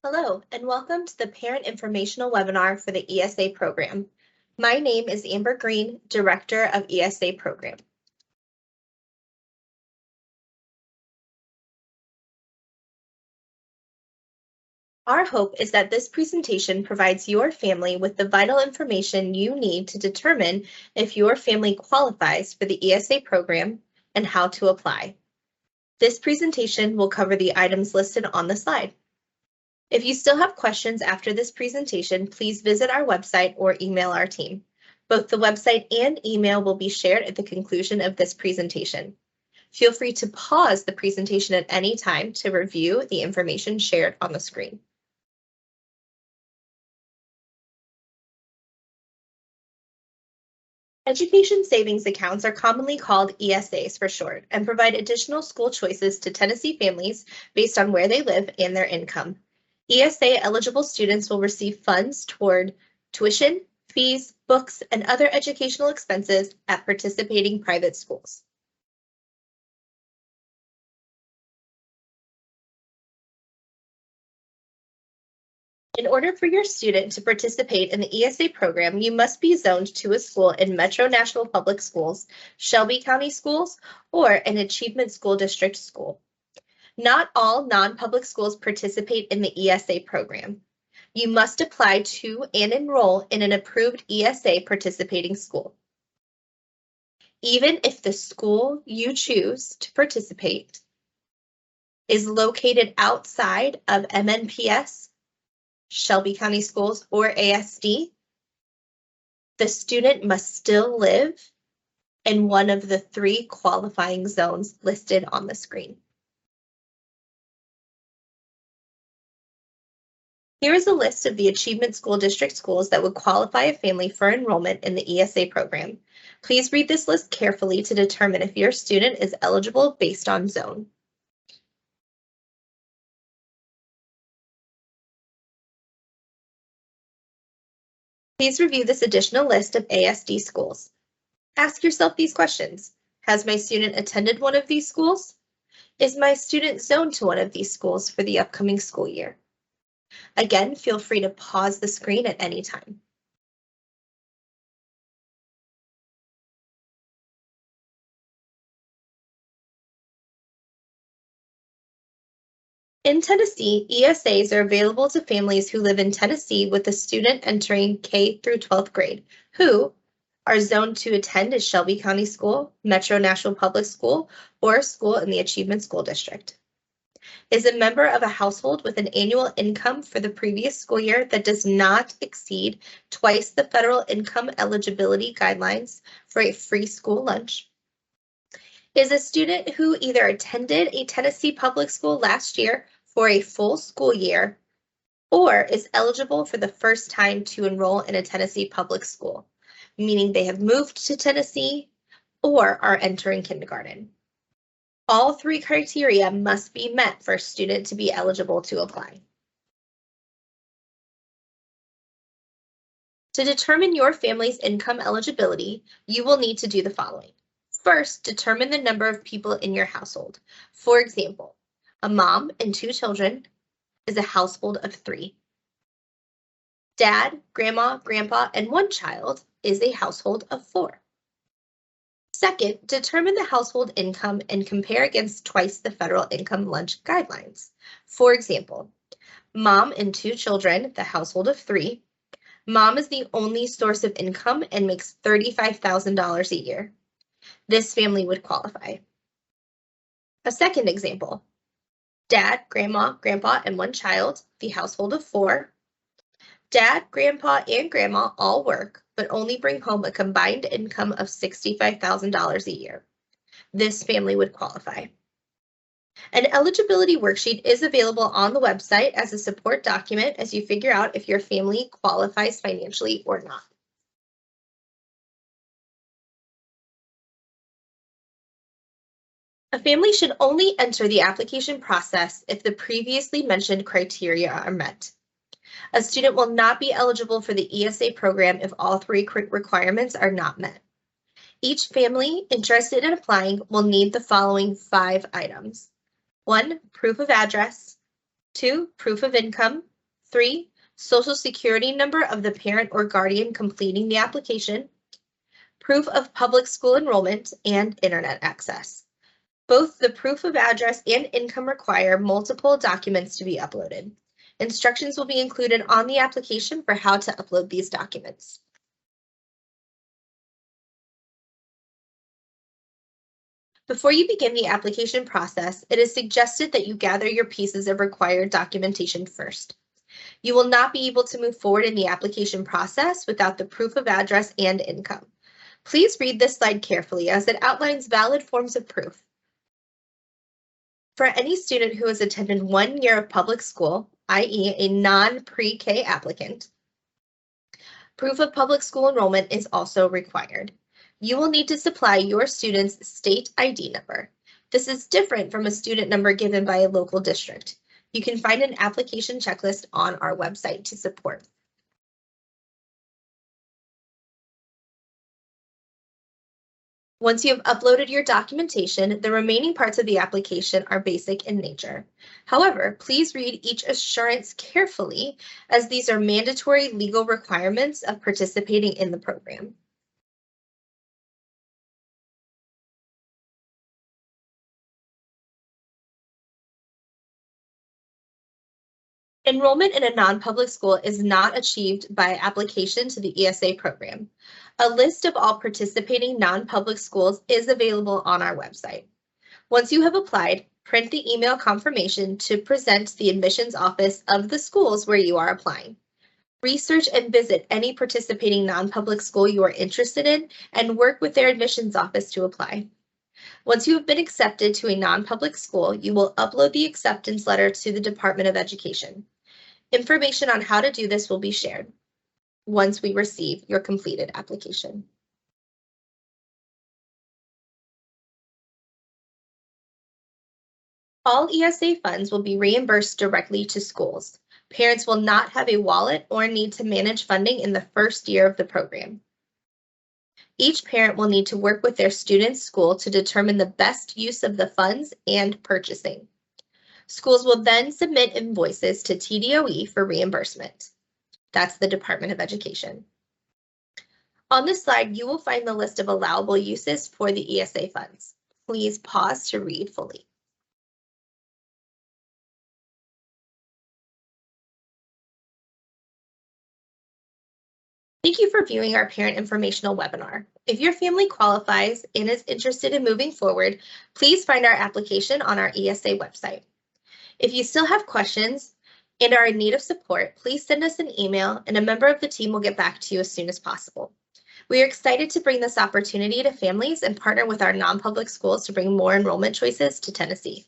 Hello, and welcome to the Parent Informational Webinar for the ESA program. My name is Amber Green, Director of ESA Program. Our hope is that this presentation provides your family with the vital information you need to determine if your family qualifies for the ESA program and how to apply. This presentation will cover the items listed on the slide. If you still have questions after this presentation, please visit our website or email our team. Both the website and email will be shared at the conclusion of this presentation. Feel free to pause the presentation at any time to review the information shared on the screen. Education savings accounts are commonly called ESAs for short and provide additional school choices to Tennessee families based on where they live and their income. ESA eligible students will receive funds toward tuition, fees, books, and other educational expenses at participating private schools. In order for your student to participate in the ESA program, you must be zoned to a school in Metro National Public Schools, Shelby County Schools, or an Achievement School District school. Not all non-public schools participate in the ESA program. You must apply to and enroll in an approved ESA participating school. Even if the school you choose to participate is located outside of MNPS, Shelby County Schools, or ASD, the student must still live in one of the 3 qualifying zones listed on the screen. Here is a list of the Achievement School District schools that would qualify a family for enrollment in the ESA program. Please read this list carefully to determine if your student is eligible based on zone. Please review this additional list of ASD schools. Ask yourself these questions. Has my student attended one of these schools? Is my student zoned to one of these schools for the upcoming school year? Again, feel free to pause the screen at any time. In Tennessee, ESAs are available to families who live in Tennessee with a student entering K through 12th grade, who are zoned to attend a Shelby County School, Metro National Public School, or a school in the Achievement School District. Is a member of a household with an annual income for the previous school year that does not exceed twice the federal income eligibility guidelines for a free school lunch. Is a student who either attended a Tennessee public school last year for a full school year or is eligible for the first time to enroll in a Tennessee public school, meaning they have moved to Tennessee or are entering kindergarten. All 3 criteria must be met for a student to be eligible to apply. To determine your family's income eligibility, you will need to do the following. First, determine the number of people in your household. For example, a mom and 2 children is a household of 3. Dad, grandma, grandpa, and 1 child is a household of 4. Second, determine the household income and compare against twice the federal income lunch guidelines. For example, mom and 2 children, the household of 3. Mom is the only source of income and makes $35,000 a year. This family would qualify. A second example, dad, grandma, grandpa, and 1 child, the household of 4. Dad, grandpa, and grandma all work, but only bring home a combined income of $65,000 a year. This family would qualify. An eligibility worksheet is available on the website as a support document as you figure out if your family qualifies financially or not. A family should only enter the application process if the previously mentioned criteria are met. A student will not be eligible for the ESA program if all 3 requirements are not met. Each family interested in applying will need the following 5 items. 1, proof of address. 2, proof of income. 3, Social Security number of the parent or guardian completing the application, proof of public school enrollment, and internet access. Both the proof of address and income require multiple documents to be uploaded. Instructions will be included on the application for how to upload these documents. Before you begin the application process, it is suggested that you gather your pieces of required documentation first. You will not be able to move forward in the application process without the proof of address and income. Please read this slide carefully as it outlines valid forms of proof. For any student who has attended 1 year of public school, i.e. a non-pre-K applicant, proof of public school enrollment is also required. You will need to supply your student's state ID number. This is different from a student number given by a local district. You can find an application checklist on our website to support. Once you have uploaded your documentation, the remaining parts of the application are basic in nature. However, please read each assurance carefully, as these are mandatory legal requirements of participating in the program. Enrollment in a non-public school is not achieved by application to the ESA program. A list of all participating non-public schools is available on our website. Once you have applied, print the email confirmation to present to the admissions office of the schools where you are applying. Research and visit any participating non-public school you are interested in and work with their admissions office to apply. Once you have been accepted to a non-public school, you will upload the acceptance letter to the Department of Education. Information on how to do this will be shared once we receive your completed application. All ESA funds will be reimbursed directly to schools. Parents will not have a wallet or need to manage funding in the first year of the program. Each parent will need to work with their student's school to determine the best use of the funds and purchasing. Schools will then submit invoices to TDOE for reimbursement. That's the Department of Education. On this slide, you will find the list of allowable uses for the ESA funds. Please pause to read fully. Thank you for viewing our parent informational webinar. If your family qualifies and is interested in moving forward, please find our application on our ESA website. If you still have questions and are in need of support, please send us an email and a member of the team will get back to you as soon as possible. We are excited to bring this opportunity to families and partner with our non-public schools to bring more enrollment choices to Tennessee.